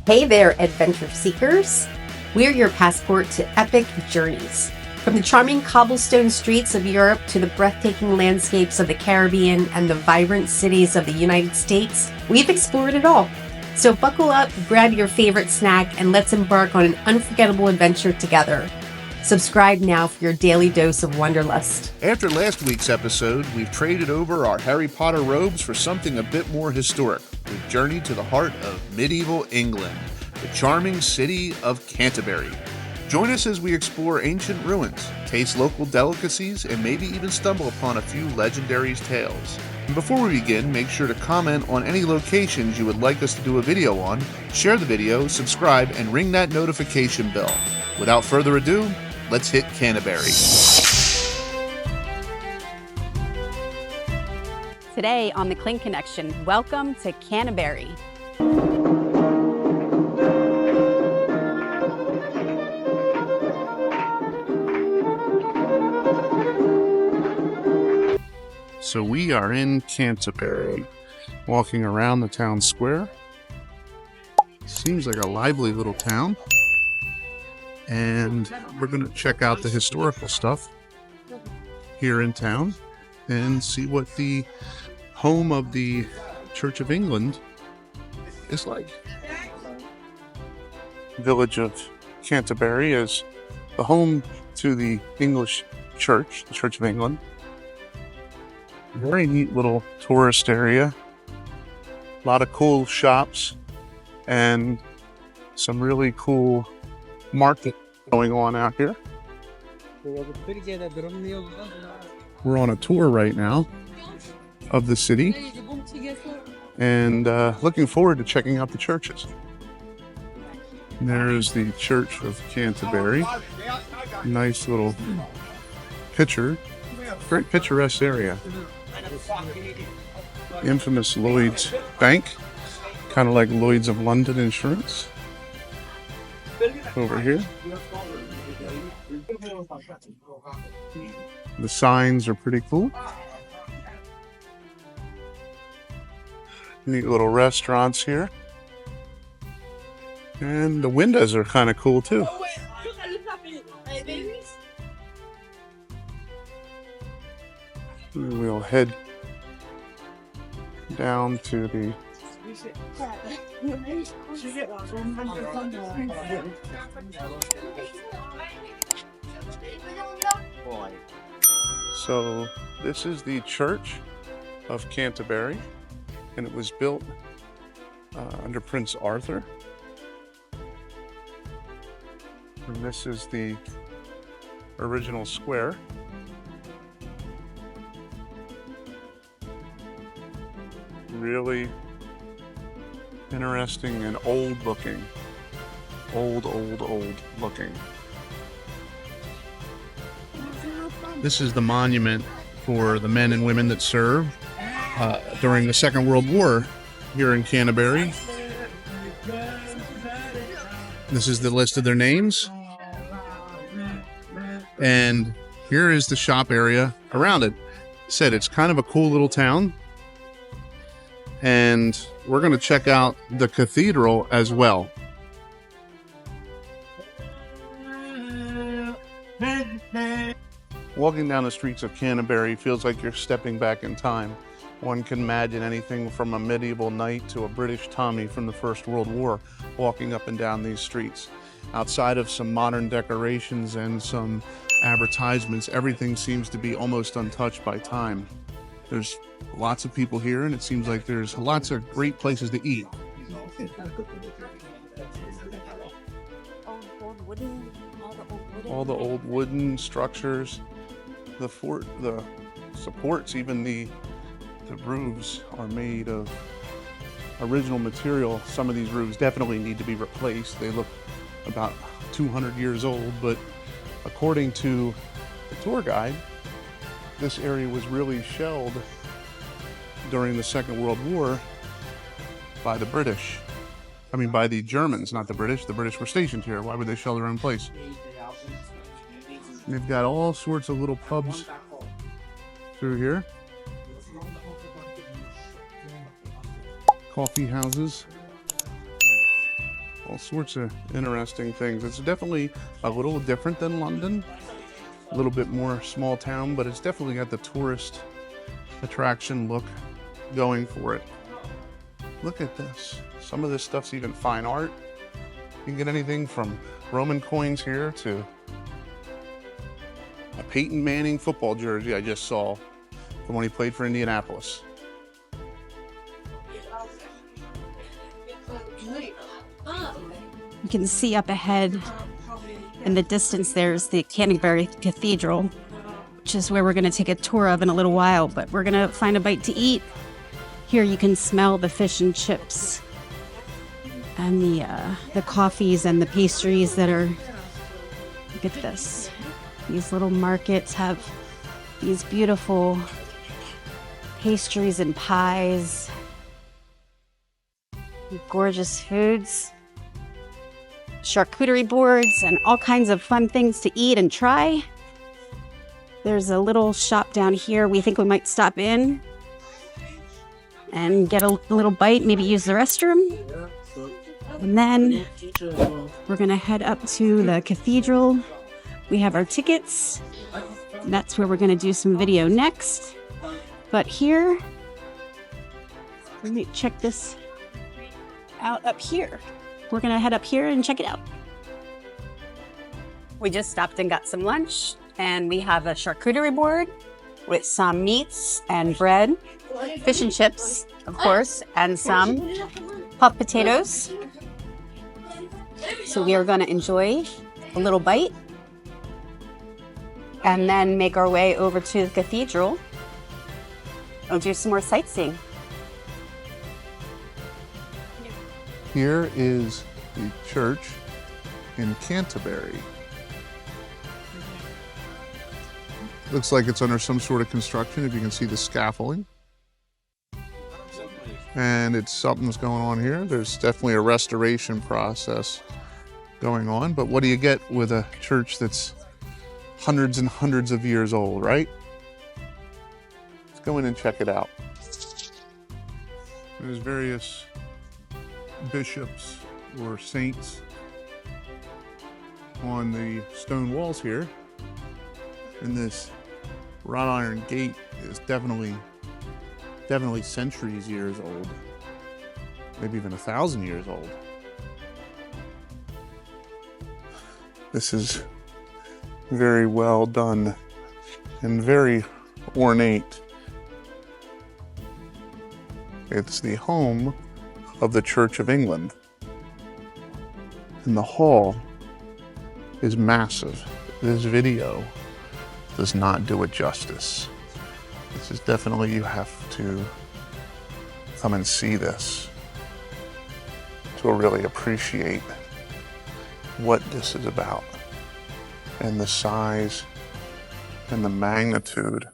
Hey there, adventure seekers! We're your passport to epic journeys. From the charming cobblestone streets of Europe to the breathtaking landscapes of the Caribbean and the vibrant cities of the United States, we've explored it all. So buckle up, grab your favorite snack, and let's embark on an unforgettable adventure together. Subscribe now for your daily dose of wanderlust. After last week's episode, we've traded over our Harry Potter robes for something a bit more historic. We've journeyed to the heart of medieval England, the charming city of Canterbury. Join us as we explore ancient ruins, taste local delicacies, and maybe even stumble upon a few legendary tales. And before we begin, make sure to comment on any locations you would like us to do a video on, share the video, subscribe, and ring that notification bell. Without further ado, let's hit Canterbury. Today on the Kling Connection, welcome to Canterbury. So we are in Canterbury, walking around the town square. Seems like a lively little town. And we're going to check out the historical stuff here in town and see what the home of the Church of England is like. Village of Canterbury is the home to the English church, the Church of England. Very neat little tourist area. A lot of cool shops and some really cool market going on out here. We're on a tour right now of the city and looking forward to checking out the churches. And there's the Church of Canterbury. Nice little picture. Very picturesque area. Infamous Lloyd's Bank, kind of like Lloyd's of London Insurance. Over here. The signs are pretty cool. Neat little restaurants here. And the windows are kind of cool too. We'll head down to the So this is the Church of Canterbury, and it was built under Prince Arthur. And this is the original square. Really interesting and old looking. Old looking. This is the monument for the men and women that served during the Second World War here in Canterbury. This is the list of their names. And here is the shop area around it. Said it's kind of a cool little town. And we're going to check out the cathedral as well. Walking down the streets of Canterbury feels like you're stepping back in time. One can imagine anything from a medieval knight to a British Tommy from the First World War walking up and down these streets. Outside of some modern decorations and some advertisements, everything seems to be almost untouched by time. There's lots of people here, and it seems like there's lots of great places to eat. All the old wooden structures, the fort, the supports, even the roofs are made of original material. Some of these roofs definitely need to be replaced. They look about 200 years old, but according to the tour guide, this area was really shelled during the Second World War by the British. I mean, by the Germans, not the British. The British were stationed here. Why would they shell their own place? And they've got all sorts of little pubs through here. Coffee houses. all sorts of interesting things. It's definitely a little different than London, a little bit more small town, but it's definitely got the tourist attraction look going for it. Look at this. Some of this stuff's even fine art. You can get anything from Roman coins here to a Peyton Manning football jersey I just saw from when he played for Indianapolis. You can see up ahead in the distance there's the Canterbury Cathedral, which is where we're going to take a tour of in a little while, but we're going to find a bite to eat. Here you can smell the fish and chips and the coffees and the pastries that are, look at this. These little markets have these beautiful pastries and pies, gorgeous foods, charcuterie boards, and all kinds of fun things to eat and try. There's a little shop down here we think we might stop in and get a little bite, maybe use the restroom. And then we're gonna head up to the cathedral. We have our tickets. That's where we're gonna do some video next. But here, let me check this out up here. We're gonna head up here and check it out. We just stopped and got some lunch, and we have a charcuterie board with some meats and bread, fish and chips, of course, and some puffed potatoes. So we are gonna enjoy a little bite and then make our way over to the cathedral and do some more sightseeing. Here is the church in Canterbury. Looks like it's under some sort of construction, if you can see the scaffolding. And something's going on here. There's definitely a restoration process going on, but what do you get with a church that's hundreds and hundreds of years old, right? Let's go in and check it out. There's various bishops or saints on the stone walls here, and this wrought iron gate is definitely centuries years old, maybe even 1,000 years old. This is very well done and very ornate. It's the home of the Church of England, and the hall is massive. This video does not do it justice. This is definitely, you have to come and see this to really appreciate what this is about, and the size and the magnitude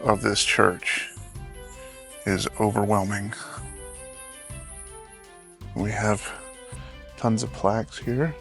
of this church is overwhelming. We have tons of plaques here,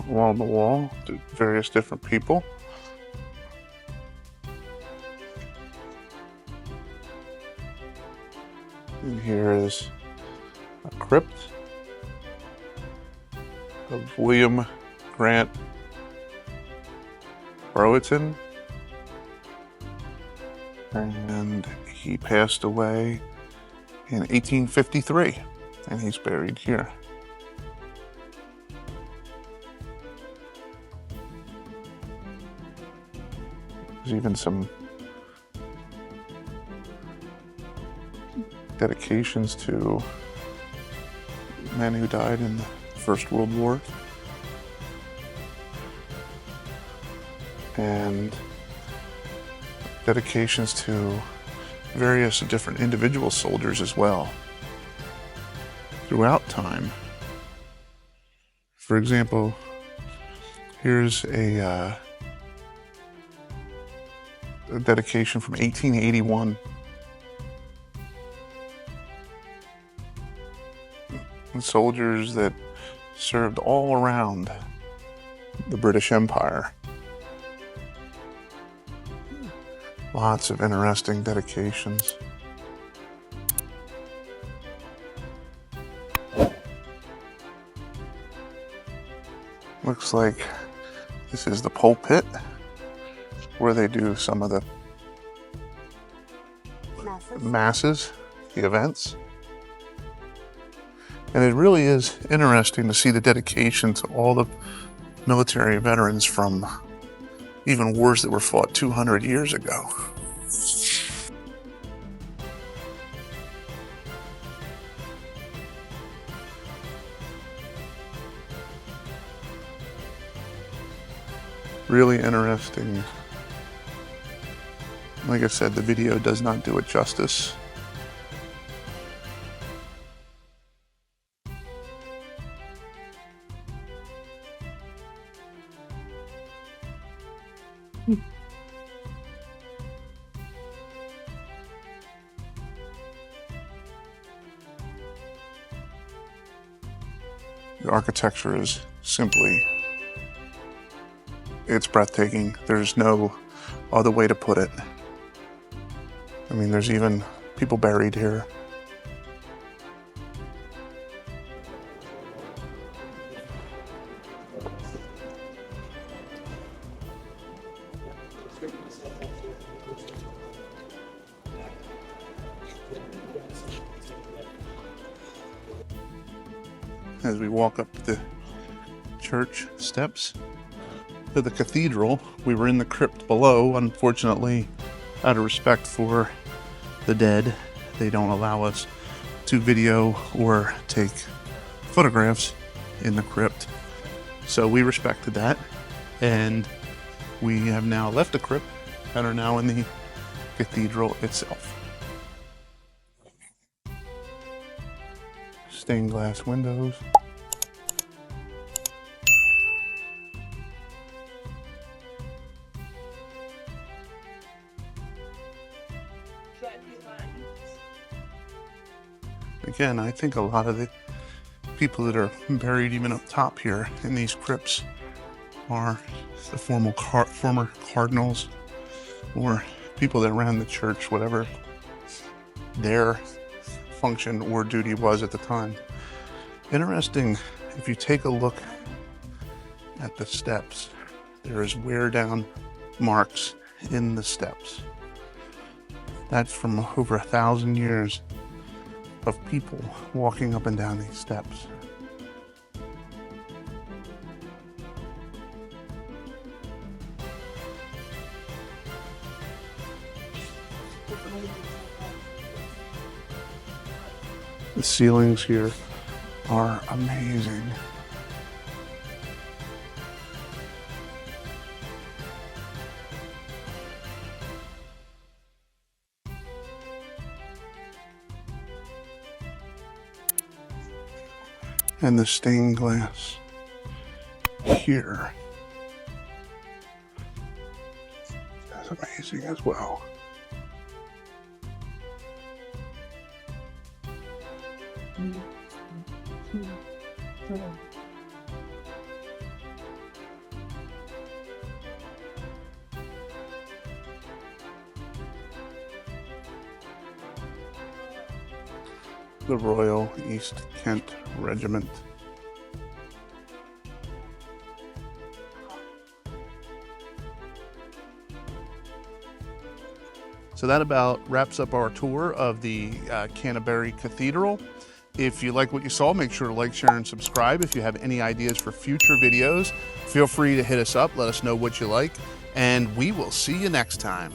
wall to wall, to various different people. And here is a crypt of William Grant Royton, and he passed away in 1853, and he's buried here. There's even some dedications to men who died in the First World War, and dedications to various different individual soldiers as well throughout time. For example, here's a dedication from 1881. Soldiers that served all around the British Empire. Lots of interesting dedications. Looks like this is the pulpit where they do some of the masses, the events. And it really is interesting to see the dedication to all the military veterans from even wars that were fought 200 years ago. Really interesting. Like I said, the video does not do it justice. The architecture is simply, it's breathtaking. There's no other way to put it. I mean, there's even people buried here. As we walk up the church steps to the cathedral, we were in the crypt below. Unfortunately, out of respect for the dead, they don't allow us to video or take photographs in the crypt. So we respected that, and we have now left the crypt and are now in the cathedral itself. Stained glass windows. Again, I think a lot of the people that are buried even up top here in these crypts are the former cardinals or people that ran the church, whatever their function or duty was at the time. Interesting, if you take a look at the steps, there is wear down marks in the steps. That's from over 1,000 years of people walking up and down these steps. The ceilings here are amazing. And the stained glass here is amazing as well. The Royal East Kent Regiment. So that about wraps up our tour of the Canterbury Cathedral. If you like what you saw, make sure to like, share, and subscribe. If you have any ideas for future videos, feel free to hit us up. Let us know what you like, and we will see you next time.